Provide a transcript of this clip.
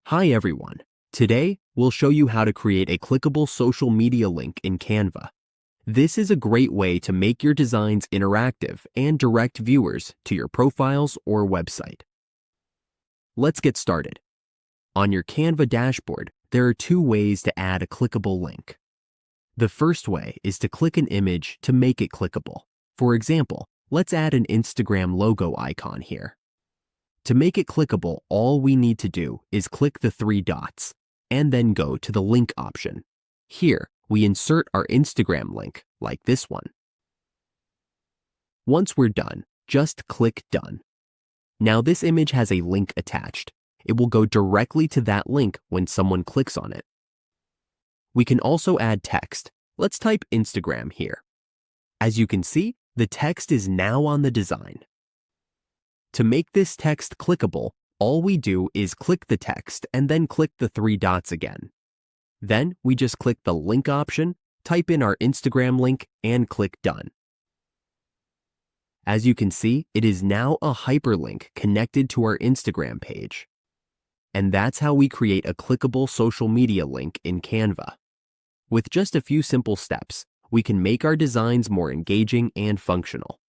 Hi everyone. Today, we'll show you how to create a clickable social media link in Canva. This is a great way to make your designs interactive and direct viewers to your profiles or website. Let's get started. On your Canva dashboard, there are two ways to add a clickable link. The first way is to click an image to make it clickable. For example, let's add an Instagram logo icon here. To make it clickable, all we need to do is click the three dots and then go to the link option. Here, we insert our Instagram link, like this one. Once we're done, just click Done. Now this image has a link attached. It will go directly to that link when someone clicks on it. We can also add text. Let's type Instagram here. As you can see, the text is now on the design. To make this text clickable, all we do is click the text and then click the three dots again. Then we just click the link option, type in our Instagram link, and click Done. As you can see, it is now a hyperlink connected to our Instagram page. And that's how we create a clickable social media link in Canva. With just a few simple steps, we can make our designs more engaging and functional.